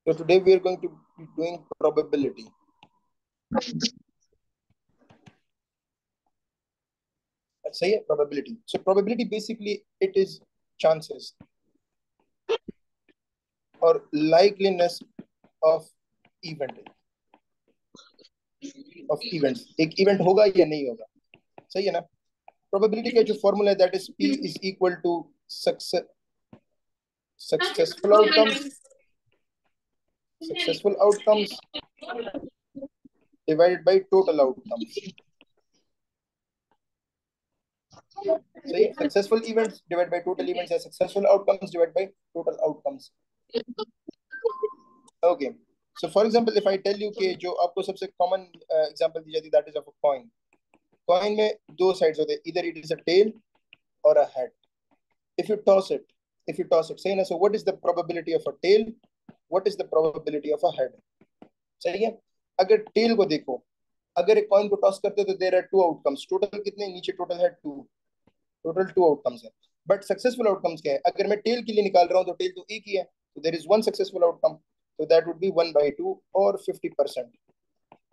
So today we are going to be doing probability. Say probability. So probability basically it is chances or likeliness of event of events. एक event होगा या नहीं होगा, सही है ना? Probability का जो formula है that is P is equal to successful outcomes divided by total outcomes. सही है? Successful events divided by total events या successful outcomes divided by total outcomes. Okay. So for example, if I tell you कि जो आपको सबसे common example दी जाती है that is of a coin. Coin में दो sides होते हैं, either it is a tail or a head. If you toss it, सही ना? So what is the probability of a tail? What is the probability of a head? सही है? अगर tail को देखो, अगर एक coin को toss करते हो तो there are two outcomes. Total कितने? नीचे total है two. Total two outcomes है. But successful outcomes क्या है? अगर मैं tail के लिए निकाल रहा हूँ तो tail तो एक ही है. So there is one successful outcome. So that would be 1/2 or 50%.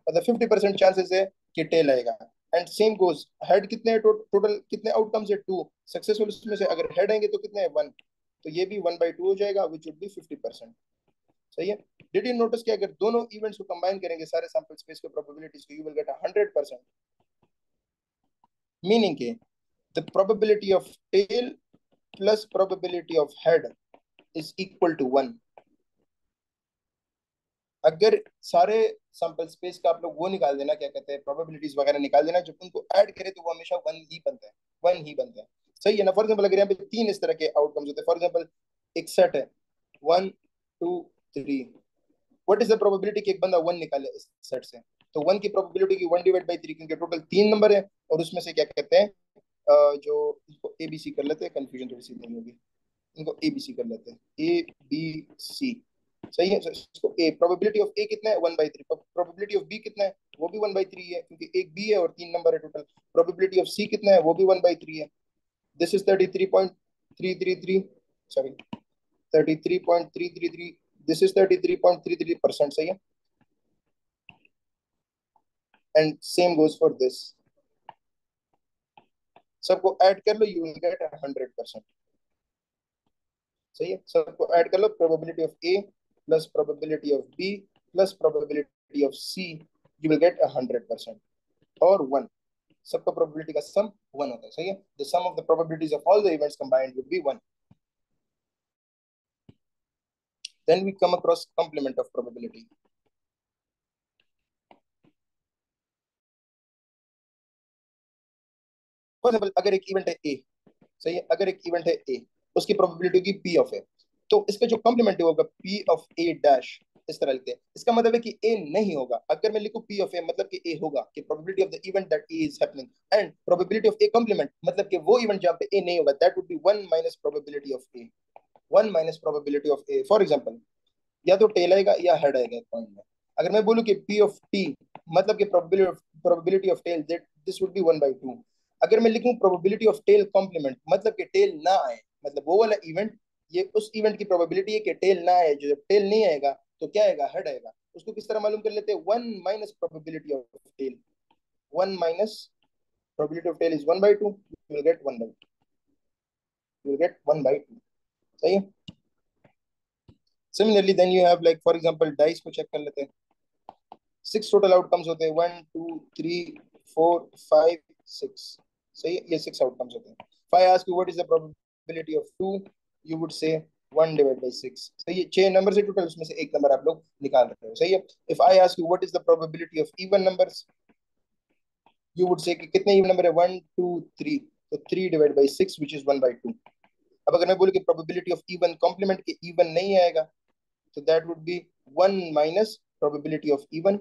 मतलब 50% चांसेस है कि टेल आएगा. एंड सेम गोज हेड कितने हैं? टोटल कितने आउटकम्स है? टू. सक्सेसफुल उसमें से अगर हेड आएंगे तो कितने हैं? वन. तो ये भी 1/2 हो जाएगा विच वुड बी 50%. सही है? डिड यू नोटिस कि अगर दोनों इवेंट्स को कंबाइन करेंगे सारे सैंपल स्पेस के प्रोबेबिलिटीज को, यू विल गेट 100%. मीनिंग के the probability of tail plus probability of head is equal to 1. अगर सारे सैंपल स्पेस का आप लोग वो निकाल देना, क्या कहते हैं, प्रोबेबिलिटीज वगैरह निकाल देना, जब उनको ऐड करें तो वो हमेशा वन ही बनता है. सही है ना? फॉर एग्जांपल अगर यहाँ पे तीन इस तरह के आउटकम्स होते हैं, फॉर एग्जांपल एक सेट है 1 2 3. व्हाट इज द प्रोबेबिलिटी कि एक बंदा वन निकाले इस सेट से? तो वन की प्रोबेबिलिटी की 1/3, क्योंकि टोटल तीन नंबर है और उसमें से क्या कहते हैं जो इसको एबीसी कर लेते हैं, कंफ्यूजन थोड़ी सी नहीं होगी, इनको एबीसी कर लेते हैं, ABC. सही है? इसको ए प्रोबेबिलिटी ऑफ ए कितना है? 1/3. प्रोबेबिलिटी ऑफ बी कितना है? वो भी 1/3 है, क्योंकि एक बी है और तीन नंबर है टोटल. प्रोबेबिलिटी ऑफ सी कितना है? वो भी 1/3 है. This is 33.333. Sorry, 33.333. This is 33.33%. सही है? And same goes for this. सबको ऐड कर लो, यू विल गेट 100%. सही है? सबको ऐड कर लो, probability of A plus probability of B plus probability of C, you will get 100%. और वन, सबका प्रोबेबिलिटी का सम वन होता है. सही है? The sum of the probabilities of all the events combined would be one. Then we come across complement of probability. For example अगर एक event है ए, सही है, अगर एक इवेंट है ए, उसकी प्रोबेबिलिटी होगी पी ऑफ ए, तो इसका जो कॉम्प्लीमेंट होगा पी ऑफ ए डैश, इस तरह लिखते हैं. इसका मतलब है कि ए नहीं होगा. अगर मैं लिखूं पी ऑफ ए मतलब कि ए होगा, कि probability of the event that A is happening, and probability of A complement मतलब कि वो इवेंट जहां पे ए नहीं होगा, that would be 1 minus probability of A. 1 minus probability of A. For example या तो टेल आएगा या हेड आएगा पॉइंट में. अगर मैं बोलूं कि पी ऑफ टी मतलब कि probability of tail, that this would be 1/2. अगर मैं लिखूं प्रोबेबिलिटी ऑफ टेल कॉम्प्लीमेंट मतलब कि टेल ना आए, मतलब वो वाला इवेंट, ये उस इवेंट की प्रोबेबिलिटी है कि टेल ना आए. जो जब टेल नहीं आएगा तो क्या आएगा? हेड आएगा. उसको किस तरह मालूम कर लेते हैं? 1 minus probability of tail. 1 minus probability of tail is 1/2. You will get 1/2. You will get 1/2. सही है? Similarly then you have like for example dice को चेक कर लेते हैं. 6 टोटल आउटकम्स होते हैं, 1 2 3 4 5 6. सही है? ये 6 आउटकम्स होते हैं. If I ask you what is the probability of 2, you would say 1/6. सही है? 6 नंबर से टोटल, उसमें से एक नंबर आप लोग निकाल रहे हो. सही है? If I ask you what is the probability of even numbers, you would say कि कितने इवन नंबर है? 1 2 3. तो 3/6 विच इज 1/2. अब अगर मैं बोलूं कि प्रोबेबिलिटी ऑफ इवन कॉम्प्लीमेंट के इवन नहीं आएगा, तो that would be 1 minus probability of even,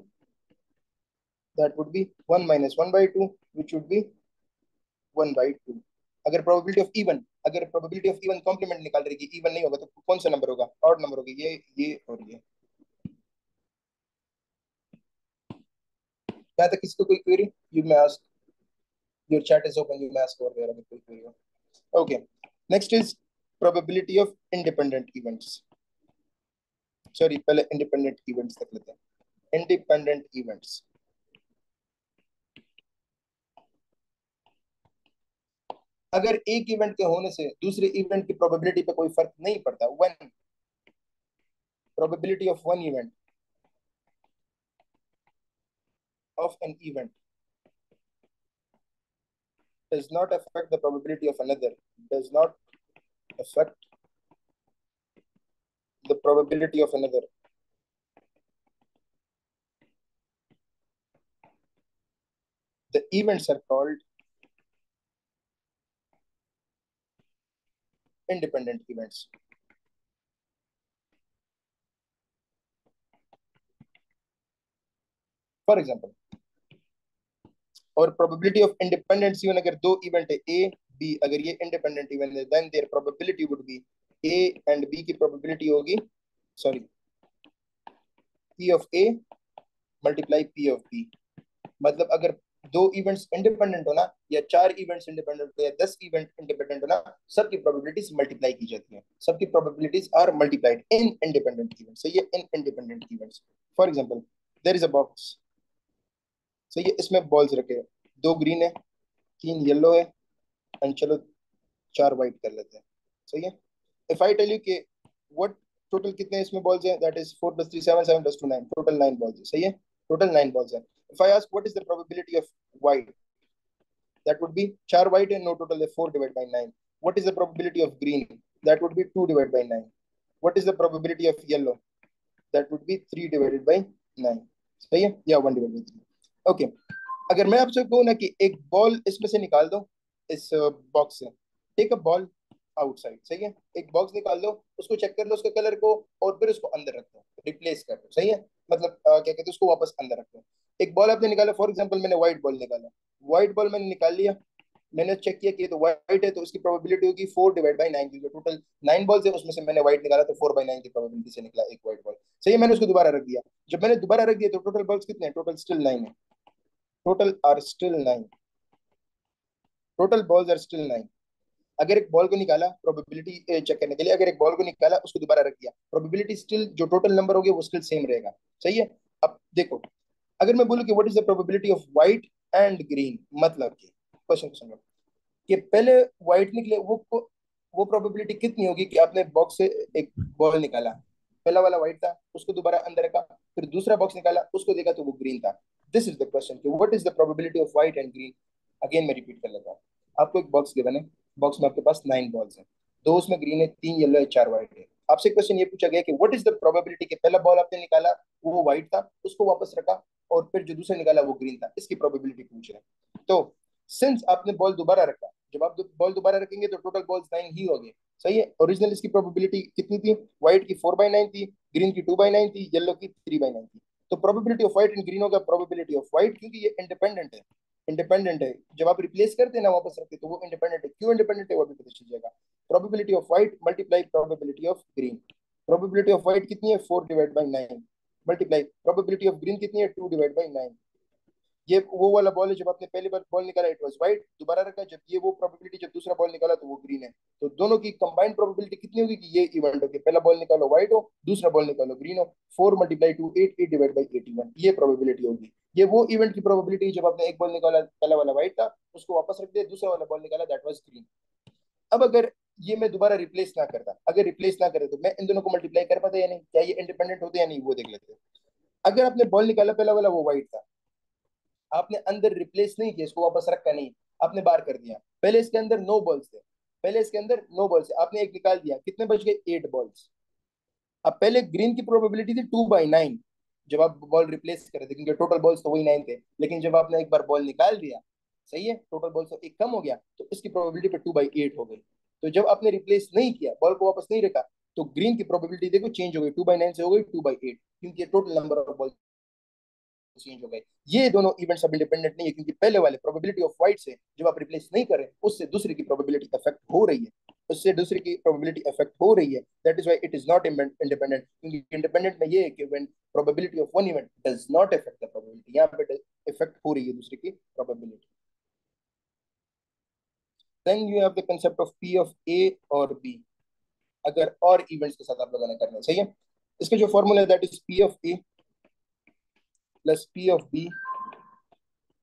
that would be 1 minus 1/2 which would be 1/2. अगर प्रोबेबिलिटी ऑफ इवन, अगर प्रोबेबिलिटी ऑफ इवन कॉम्प्लीमेंट निकाल रही है, इवन नहीं होगा, तो कौन सा नंबर होगा? ऑड नंबर होगा. ये और ये. यहाँ तक किसी को कोई query? You may ask, your chat is open, you may ask over there अगर कोई क्वेरी हो. Okay, next is probability of independent events. Sorry, पहले इंडिपेंडेंट इवेंट्स तक लेते हैं। इंडिपेंडेंट इवेंट्स, अगर एक इवेंट के होने से दूसरे इवेंट की प्रोबेबिलिटी पे कोई फर्क नहीं पड़ता, when probability of one event of an event does not affect the probability of another, does not affect the probability of another, the events are called independent events. For example, और probability of independence even, अगर दो event है A B, अगर ये independent event है, then their probability would be, A and B की probability होगी, sorry, P of A multiply P of B. मतलब अगर दो इवेंट्स इंडिपेंडेंट हो ना, या चार इवेंट्स इंडिपेंडेंट हो, या 10 इवेंट इंडिपेंडेंट हो ना, सबकी प्रोबेबिलिटीज मल्टीप्लाई की जाती हैं, सबकी probabilities are multiplied in independent events. सही है, in independent events. For example, there is a box, सही है, इसमें बॉल्स रखे हैं, दो ग्रीन है, तीन येलो है, एंड चलो चार वाइट कर लेते हैं। सही है। इफ आई टेल यू कि व्हाट टोटल कितने इसमें बॉल्स हैं, दैट इज 4 + 3 7, 7 + 2 9, टोटल 9 बॉल्स है। सही है, टोटल 9 बॉल्स है। If I ask what is the probability of white, that would be 4 white and no total is 4 divided by 9. What is the probability of green? That would be 2 divided by 9. What is the probability of yellow? That would be 3 divided by 9. सही है, या 1 divided by 3. Okay, अगर मैं आपसे कहूँ ना कि एक बॉल इसमें से निकाल दो, इस बॉक्स से, टेक अ बॉल आउटसाइड, सही है, एक बॉक्स निकाल दो, उसको चेक कर लो उसके कलर को, और फिर उसको अंदर रख दो, रिप्लेस कर दो। सही है, मतलब क्या कहते हैं, उसको वापस अंदर रख दो। एक बॉल आपने निकाला, फॉर एग्जांपल मैंने व्हाइट बॉल निकाला, व्हाइट बॉल मैंने निकाल लिया, मैंने चेक किया कि ये तो व्हाइट है, तो उसकी प्रोबेबिलिटी होगी 4 डिवाइड बाई 9, क्योंकि टोटल 9 बॉल्स है, उसमें से मैंने व्हाइट निकाला तो 4/9 की प्रोबेबिलिटी से निकला एक व्हाइट बॉल। सही है, मैंने उसको दोबारा रख दिया, जब मैंने दोबारा रख दिया तो टोटल बॉल्स कितने हैं, टोटल स्टिल 9 है, total are still 9, total balls are still 9। अगर एक बॉल को निकाला प्रोबेबिलिटी चेक करने के लिए, अगर एक बॉल को निकाला उसको दोबारा रख दिया, प्रोबेबिलिटी स्टिल जो टोटल नंबर होगी वो स्टिल सेम रहेगा। सही है। अब देखो, अगर मैं बोलूं कि what is the probability of white and green, मतलब कि क्वेश्चन को समझो कि पहले व्हाइट निकले, वो प्रोबेबिलिटी कितनी होगी कि आपने बॉक्स से एक बॉल निकाला, पहला वाला व्हाइट था, उसको दोबारा अंदर रखा, फिर दूसरा बॉक्स निकाला, उसको देखा तो वो ग्रीन था। दिस इज द क्वेश्चन कि what is the probability of white and green. Again मैं रिपीट कर लेता हूँ, आपको एक बॉक्स गिवन है, बॉक्स में आपके पास 9 बॉल्स हैं, दो उसमें ग्रीन है, तीन येलो है, चार व्हाइट है। आपसे क्वेश्चन ये पूछा गया कि व्हाट इज द प्रोबेबिलिटी कि पहला बॉल आपने निकाला वो व्हाइट था, उसको वापस रखा, और फिर जो दूसरा निकाला वो ग्रीन था, इसकी प्रोबेबिलिटी पूछ रहे हैं। तो सिंस आपने बॉल दोबारा रखा, जब आप बॉल दोबारा रखेंगे तो टोटल बॉल्स 9 ही हो गए। सही है, ओरिजिनल इसकी प्रोबेबिलिटी कितनी थी, व्हाइट की 4/9 थी, ग्रीन की 2/9 थी, येलो की 3/9 थी। तो probability of white and green होगा प्रोबेबिलिटी ऑफ व्हाइट, क्योंकि ये इंडिपेंडेंट है, इंडिपेंडेंट है, जब आप रिप्लेस करते हैं ना वापस रखते तो वो इंडिपेंडेंट है, क्यों इंडिपेंडेंट है वो भी पता चल जाएगा। Probability of white multiply probability of green, probability of white कितनी है, 4/9, मल्टीप्लाई प्रोबेबिलिटी ऑफ ग्रीन कितनी है, 2/9। ये वो वाला बॉल है, जब आपने पहली बार बॉल निकाला इट वाज व्हाइट, दोबारा रखा, जब ये वो प्रोबेबिलिटी, जब दूसरा बॉल निकाला तो वो ग्रीन है। तो दोनों की कंबाइंड प्रोबेबिलिटी कितनी होगी कि ये इवेंट हो, कि पहला बॉल निकालो व्हाइट हो, दूसरा बॉल निकालो ग्रीन हो, 4 × 2 8, 8/81, ये प्रोबेबिलिटी होगी। ये वो इवेंट की प्रोबेबिलिटी जब आपने एक बॉल निकाला, पहला वाला व्हाइट था, उसको वापस रख दिया, दूसरा वाला बॉल निकाला, दैट वाज ग्रीन। अब अगर ये मैं दोबारा रिप्लेस ना करता, अगर रिप्लेस ना करे तो मैं इन दोनों को मल्टीप्लाई कर पाता या नहीं, क्या ये इंडिपेंडेंट होते या नहीं, वो देख लेते हैं। अगर आपने बॉल निकाला पहला वाला वो व्हाइट था, आपने अंदर रिप्लेस नहीं किया, इसको वापस रखा नहीं, आपने बार कर दिया, पहले इसके अंदर 9 बॉल्स थे, पहले इसके अंदर 9 बॉल्स थे, आपने एक निकाल दिया, कितने बच गए, 8 बॉल्स। अब पहले ग्रीन की प्रोबेबिलिटी थी 2/9, जब आप बॉल रिप्लेस कर रहे थे, क्योंकि टोटल बॉल्स तो वही 9 थे, लेकिन जब आपने एक बार बॉल निकाल दिया, सही है, टोटल बॉल्स तो एक कम हो गया, तो इसकी प्रोबेबिलिटी पे 2/8 हो गई। तो जब आपने रिप्लेस नहीं किया, बॉल को वापस नहीं रखा, तो ग्रीन की प्रोबेबिलिटी देखो चेंज हो गई, 2/9 से हो गई 2/8, क्योंकि total number of ball change हो गए। ये दोनों इवेंट्स अब इंडिपेंडेंट नहीं है, क्योंकि पहले वाले प्रोबेबिलिटी ऑफ व्हाइट से जब आप रिप्लेस नहीं करें, उससे दूसरे की प्रोबेबिलिटी अफेक्ट हो रही है, उससे दूसरे की प्रोबेबिलिटी अफेक्ट हो रही है। That is why it is not independent, क्योंकि इंडिपेंडेंट में ये है कि when probability of one event does not affect the probability, यहाँ पे इफेक्ट हो रही है दूसरे की probability. Then you have the concept of P of A और बी, अगर और इवेंट्स के साथ आप लोगों ने करना है। सही है, इसका जो फॉर्मूला है that is P of A plus P of B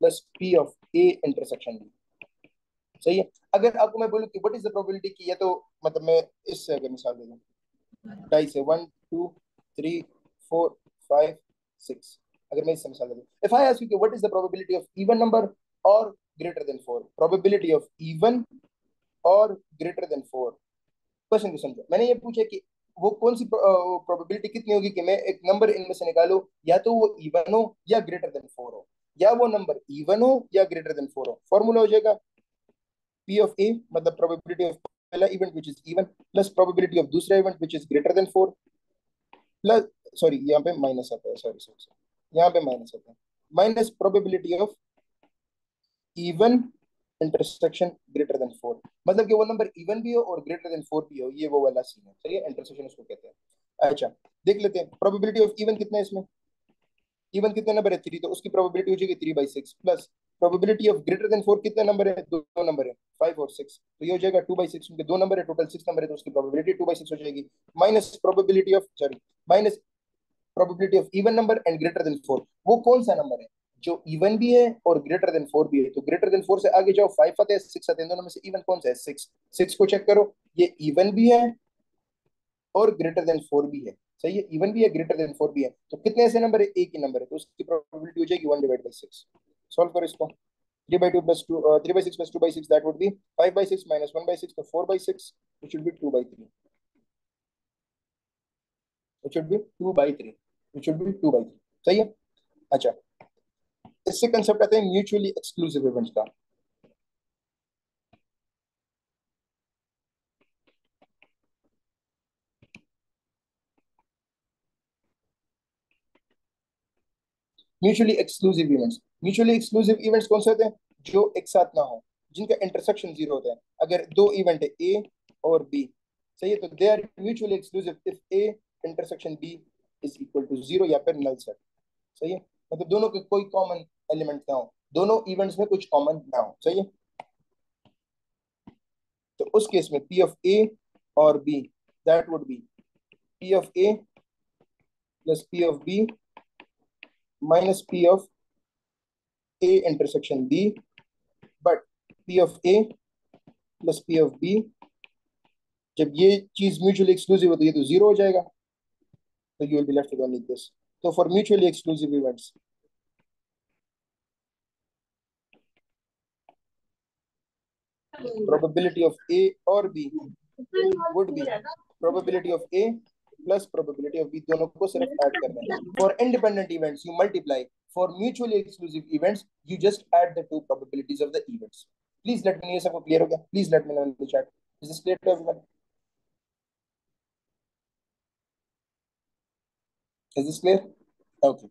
plus P of A intersection B. सही है। अगर आपको मैं बोलूं कि व्हाट इज द प्रोबेबिलिटी की, ये तो मतलब मैं इससे अगर मिसाल दे दूं, डाई से 1 2 3 4 5 6, अगर मैं इससे मिसाल दे दूं, इफ आई आस्क यू कि what is the probability of even number और greater than 4, probability of even और ग्रेटर देन 4, क्वेश्चन को समझो। मैंने ये पूछा कि वो कौन सी प्रोबेबिलिटी कितनी होगी कि मैं एक नंबर इनमें से निकालूं, या तो वो इवन हो या ग्रेटर देन 4 हो, या वो नंबर इवन हो या ग्रेटर देन 4 हो। फॉर्मूला हो जाएगा पी ऑफ ए मतलब प्रोबेबिलिटी ऑफ पहला event which is even plus probability of दूसरा event which is greater than 4 plus, sorry यहाँ पे माइनस आता है, सॉरी सॉरी सॉरी, यहाँ पे माइनस आता है, minus probability of even intersection greater than 4, मतलब कि वो नंबर इवन भी हो और ग्रेटर देन 4 भी हो, ये वो वाला सीन है। सही है, इंटरसेक्शन उसको कहते हैं। अच्छा, देख लेते हैं प्रोबेबिलिटी ऑफ इवन कितना है इसमें। इवन कितने नंबर है 3, तो उसकी प्रोबेबिलिटी हो जाएगी 3/6 plus probability of greater than 4 कितने नंबर है, दो नंबर है 5 और 6, तो ये हो जाएगा 2/6, क्योंकि दो नंबर है टोटल 6 नंबर है, तो उसकी प्रोबेबिलिटी 2/6 हो जाएगी। Minus probability of, sorry, minus probability of even number and greater than 4, वो कौन सा नंबर है जो इवन भी है और ग्रेटर देन 4 भी है। तो ग्रेटर देन 4 से आगे जाओ, 5 आते हैं 6 आते हैं, दोनों में से इवन कौन सा है, 6। 6 को चेक करो, ये इवन भी है और ग्रेटर देन 4 भी है। सही है, इवन भी है ग्रेटर देन 4 भी है, तो कितने ऐसे नंबर है, एक ही नंबर है, तो उसकी प्रोबेबिलिटी हो जाएगी 1/6। सॉल्व करो इसको, 3/2 plus 2, 3/6 plus 2/6 that would B 5/6 minus 1/6, तो 4/6, it should be 2/3, it should be 2/3, it should be 2/3। सही है। अच्छा, इससे कंसेप्ट आते हैं म्यूचुअली एक्सक्लूसिव इवेंट्स का। Mutually exclusive events, mutually exclusive events कौन से होते हैं, जो एक साथ ना हो, जिनका इंटरसेक्शन जीरो होता है। अगर दो इवेंट है ए और बी, सही है, तो they are mutually exclusive if A intersection B is equal to zero या फिर नल सेट। सही है, मतलब दोनों के कोई कॉमन एलिमेंट ना हो, दोनों इवेंट्स में कुछ कॉमन ना हो। सही है, तो उस केस में पी ऑफ ए और B that would be P of A plus P of B minus P of A intersection B, but P of A plus P of B, जब ये चीज म्यूचुअली एक्सक्लूसिव होती है तो zero हो जाएगा, तो you will be left with only this. तो for mutually exclusive events, probability of A or B would be probability of A plus probability of B, दोनों को सिर्फ ऐड करना है। For independent events you multiply, for mutually exclusive events you just add the two probabilities of the events. Please let me know, ये सबको clear हो गया? Please let me know in the chat. Is this clear to everyone? Is this clear? Okay.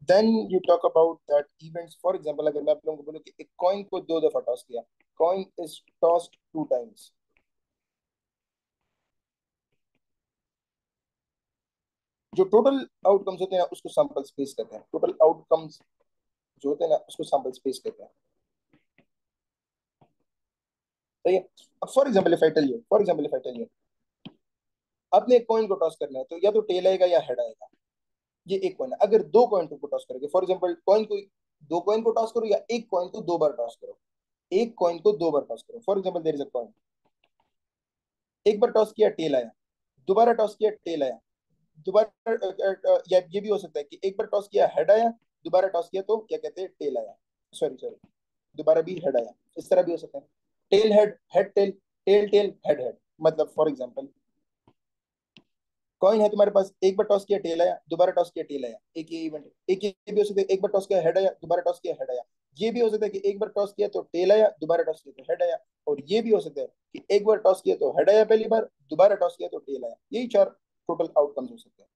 Then you talk about that events. For example, अगर मैं आप लोगों को बोलूं कि एक कॉइन को दो दफा टॉस किया, कॉइन इज टॉस्ड 2 times, जो टोटल आउटकम्स होते हैं ना उसको सैंपल स्पेस कहते हैं। टोटल आउटकम्स जो होते हैं ना उसको सैंपल स्पेस कहते हैं। सही है। अब for example if I tell you आपने एक कॉइन को टॉस करना है, तो या तो टेल आएगा या हेड आएगा, ये एक कॉइन है। अगर दो कॉइन को टॉस करोगे, फॉर एग्जांपल कॉइन को, दो कॉइन को टॉस करो या एक कॉइन को दो बार टॉस करो, एक कॉइन को दो बार टॉस करो। For example there is a coin, एक बार टॉस किया टेल आया, दोबारा टॉस किया टेल आया, दोबारा या ये भी हो सकता है कि एक बार टॉस किया हेड आया, दोबारा टॉस किया तो क्या कहते हैं टेल आया, सॉरी सॉरी, दोबारा भी हेड आया, इस तरह भी हो सकता है। Tail head, head tail, tail tail, head head. मतलब फॉर एग्जांपल कॉइन है तुम्हारे पास, एक बार टॉस किया टेल आया, दोबारा टॉस किया टेल आया, एक ये इवेंट है। एक ये भी हो सकता है एक बार टॉस किया हेड आया, दोबारा टॉस किया हेड आया। ये भी हो सकता है कि एक बार टॉस किया तो टेल आया, दोबारा टॉस किया तो हेड आया। और ये भी हो सकता है कि एक बार टॉस किया तो हेड आया पहली बार, दोबारा टॉस किया तो टेल आया। यही चार टोटल आउटकम्स हो सकते हैं।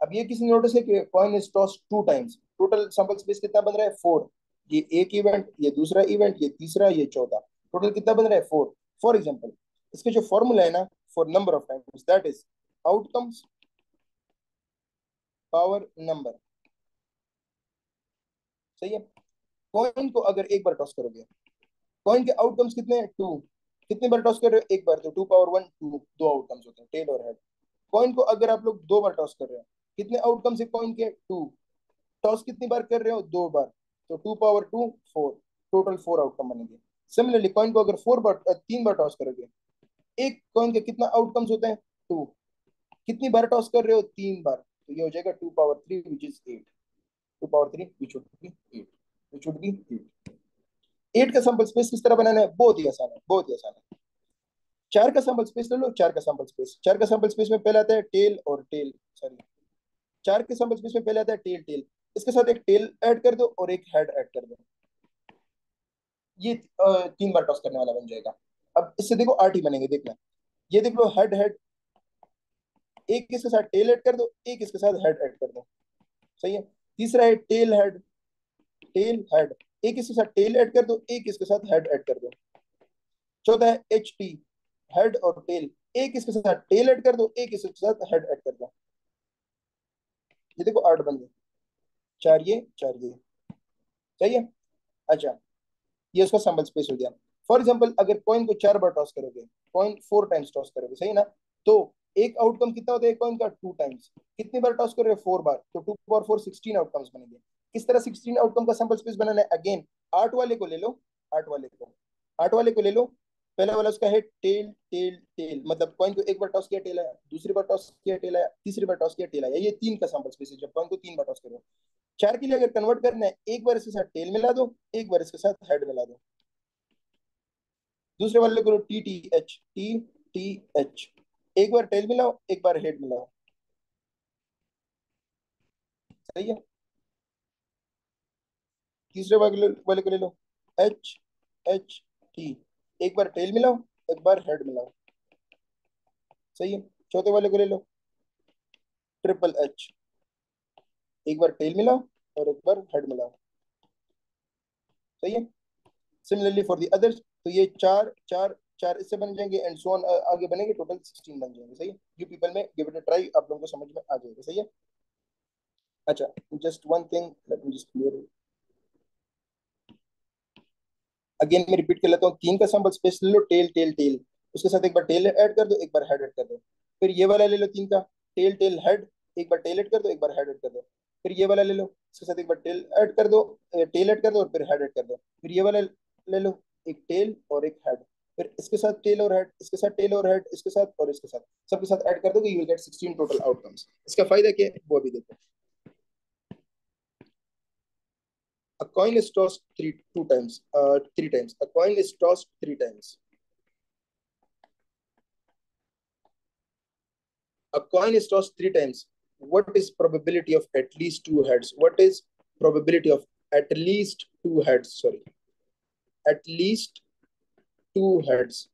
अब ये किसी नोटिस है कि coin is toss 2 times, total sample space कितना बन रहा है 4, ये एक इवेंट, ये दूसरा इवेंट, ये तीसरा, ये चौथा, टोटल कितना बन रहा है 4। फॉर एग्जांपल इसके जो फॉर्मूला है ना for number of times that is outcomes power number. सही है, कॉइन को अगर एक बार टॉस करोगे, कॉइन के आउटकम्स कितने हैं 2, कितने बार टॉस कर रहे हो एक बार, तो 2 पावर 1 2, दो आउटकम्स होते हैं टेल और हेड। कॉइन को अगर आप लोग 2 बार टॉस कर रहे हो, कितने आउटकम्स है कॉइन के? 2। टॉस कितनी बार कर रहे हो? 2 बार, तो 2 पावर 2 4, टोटल 4 आउटकम बनेंगे। सिमिलरली कॉइन को अगर 3 बार टॉस करोगे, एक कॉइन के कितना आउटकम्स होते हैं? 2। कितनी बार टॉस कर रहे हो? 3 बार, तो ये हो जाएगा 2 power 3 which is 8। 2 power 3 which would be 8, which would be 8। 8 का सैंपल स्पेस किस तरह बनाना है? बहुत ही आसान है, बहुत ही आसान है। 4 का सैंपल स्पेस ले लो। 4 का सैंपल स्पेस, 4 का सैंपल स्पेस में पहले आता है टेल और टेल, सॉरी, 4 के सैंपल स्पेस में पहले आता है टेल टेल। इसके साथ एक टेल ऐड कर दो और एक हेड ऐड कर दो। ये 3 बार टॉस करने वाला बन जाएगा। अब इससे देखो 8 ही बनेंगे, देखना। ये देख लो, हेड हेड, एक इसके साथ टेल ऐड कर दो, एक इसके साथ हेड ऐड कर दो। सही है। तीसरा है टेल हेड, टेल हेड, एक इसके साथ टेल ऐड कर दो, एक इसके साथ हेड ऐड कर दो। चौथा है एच टी, हेड और टेल, एक इसके साथ टेल ऐड कर दो, एक इसके साथ हेड ऐड कर दो। ये देखो 8 बन गए, 4 ये 4 ये। सही है। अच्छा, ये उसका सैंपल स्पेस हो गया। फॉर एग्जाम्पल अगर कॉइन को 4 बार टॉस करोगे, कॉइन 4 टाइम्स टॉस करोगे, सही ना, तो एक आउटकम कितना होता है कॉइन का? 2 टाइम्स। कितनी बार टॉस कर रहे हो? 4 बार, तो 2 पावर 4 16 आउटकम्स बनेंगे। किस तरह 16 आउटकम का सैंपल स्पेस बनाना है? अगेन 8 वाले को ले लो, 8 वाले को, 8 वाले को ले लो। पहला वाला उसका है टेल टेल टेल, मतलब कॉइन को एक बार टॉस किया टेल आया, दूसरी बार टॉस किया टेल आया, तीसरी बार टॉस किया टेल आया। ये 3 का सैंपल स्पेस है जब कॉइन को 3 बार टॉस करो। 4 के लिए अगर कन्वर्ट करना है, एक बार इसके साथ टेल मिला दो, एक बार इसके साथ हेड मिला दो। दूसरे वाले को T T H, T T H, एक बार टेल मिलाओ, एक बार हेड मिलाओ। सही है। तीसरे वाले को ले लो, एच एच टी, एक बार टेल मिलाओ, एक बार हेड मिलाओ। सही है। चौथे वाले को ले लो, ट्रिपल एच, एक बार टेल मिलाओ और एक बार हेड मिलाओ। सही है। सिमिलरली फॉर दी अदर्स, तो ये चार चार चार इससे बन जाएंगे एंड सो ऑन, आगे बनेंगे, टोटल 16 बन जाएंगे। सही है। यू पीपल में गिव इट अ ट्राई, आप लोगों को समझ में आ जाएगा। सही है। अच्छा, just one thing, let me just clear. Again मैं रिपीट कर लेता हूँ, 3 का सैंपल स्पेस ले लो, टेल टेल टेल, उसके साथ एक बार टेल ऐड कर दो, एक बार हेड ऐड कर दो। फिर ये वाला ले लो 3 का, टेल टेल हेड, एक बार टेल ऐड कर दो, एक बार हेड ऐड कर दो। फिर ये वाला ले लो, इसके साथ एक बार टेल ऐड कर दो, टेल ऐड कर दो और फिर हेड ऐड कर दो। फिर ये वाला ले लो, एक टेल और एक हेड, फिर इसके साथ टेल और हेड, इसके साथ टेल और हेड, इसके साथ और इसके साथ, सबके साथ ऐड कर दोगे, you will gate 16 total outcomes. इसका फायदा क्या है वो अभी देखो। A coin is tossed 3 times. A coin is tossed 3 times. A coin is tossed 3 times. What is probability of at least 2 heads? What is probability of at least 2 heads? Sorry, at least 2 heads.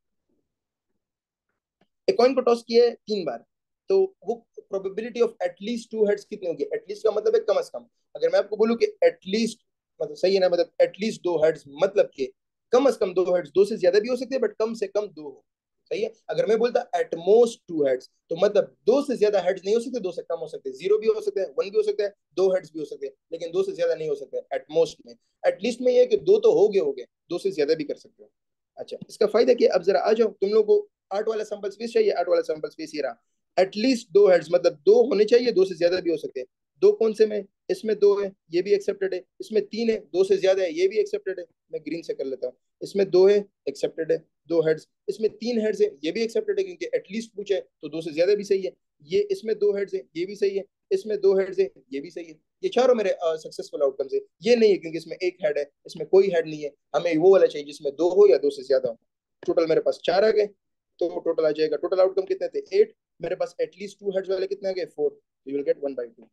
एक coin को toss किया है 3 बार, तो वो probability of at least 2 heads कितनी होगी? At least का मतलब है कम से कम। अगर मैं आपको बोलूं कि एटलीस्ट, मतलब सही है ना, मतलब एटलीस्ट 2 हेड्स, मतलब कि कम से कम 2 हेड्स, 2 से ज्यादा भी हो सकते हैं बट कम से कम 2 हो। सही है। अगर मैं बोलता एट मोस्ट 2 हेड्स, तो मतलब 2 से ज्यादा हेड्स नहीं हो सकते, 2 से कम हो सकते हैं, 0 भी हो सकते हैं, 1 भी हो सकता है, 2 हेड्स भी हो सकते हैं, लेकिन 2 से ज्यादा नहीं हो सकते एट मोस्ट में। एटलीस्ट में ये है कि 2 तो हो गए, 2 से ज्यादा भी कर सकते हो। अच्छा, इसका फायदा क्या? अब जरा आ जाओ, तुम लोगों को 8 वाला सैंपल स्पेस चाहिए, 8 वाला सैंपल स्पेस ये रहा। एटलीस्ट 2 हेड्स मतलब 2 होने चाहिए, 2 से ज्यादा भी हो सकते हैं। 2 कौन से में? इसमें 2 है, ये भी एक्सेप्टेड है। इसमें 3 है, 2 से ज्यादा है, ये भी एक्सेप्टेड है। मैं ग्रीन से कर लेता हूँ। इसमें 2 है, एक्सेप्टेड है, 2 हेड्स। इसमें 3 हेड्स है, ये भी एक्सेप्टेड है क्योंकि एटलीस्ट पूछा है, तो 2 से ज्यादा भी सही है। ये इसमें 2 हेड्स है, ये भी सही है। इसमें 2 हेड्स है, ये भी सही है। ये चारों मेरे सक्सेसफुल आउटकम्स है। ये नहीं है क्योंकि इसमें एक हेड है, इसमें कोई हेड नहीं है। हमें वो वाला चाहिए जिसमें 2 हो या 2 से ज्यादा हो। टोटल मेरे पास 4 आ गए, तो टोटल आ जाएगा, टोटल आउटकम कितने थे? 8। मेरे पास एटलीस्ट 2 हेड्स वाले कितने आ गए? 4। You will get 1/2,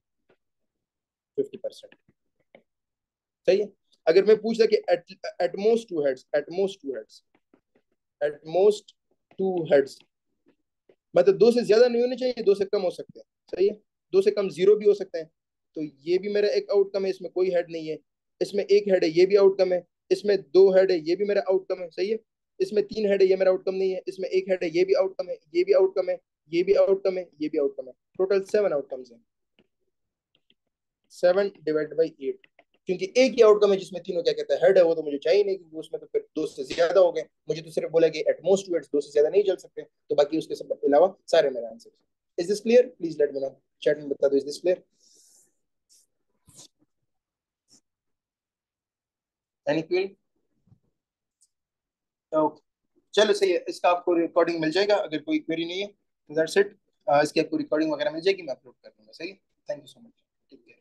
50%। सही है। अगर मैं पूछता कि at most 2 heads, at most 2 heads, मतलब 2 से ज्यादा नहीं होने चाहिए, 2 से कम हो सकते हैं। सही है। 2 से कम 0 भी हो सकते हैं। तो ये भी मेरा एक आउटकम है, इसमें कोई हेड नहीं है। इसमें एक हेड है, ये भी आउटकम है। इसमें 2 हेड है, ये भी मेरा आउटकम है। सही है। इसमें 3 हेड है, ये मेरा आउटकम नहीं है। इसमें एक हेड है, ये भी आउटकम है, ये भी आउटकम है, ये भी आउटकम है, ये भी आउटकम है। टोटल 7 आउटकम्स है। 7 डिवाइड बाई 8, क्योंकि एक ही आउटकम है जिसमें तीनों क्या कहते हैं हेड है, वो तो मुझे चाहिए नहीं, क्योंकि उसमें तो फिर 2 से ज्यादा हो गए। मुझे तो सिर्फ बोला कि एट मोस्ट 2 हेड्स, 2 से ज्यादा नहीं चल सकते, तो बाकी उसके सब अलावा सारे मेरे answer. Is this clear? Please let me know, chat में बता दो, is this clear? Any query? Okay, चलो सही है, इसका आपको रिकॉर्डिंग मिल जाएगा, अगर कोई क्वेरी नहीं है तो दैट्स इट। इसकी आपको रिकॉर्डिंग वगैरह मिल जाएगी, मैं अपलोड कर दूंगा। सही है, थैंक यू सो मच, ठीक है।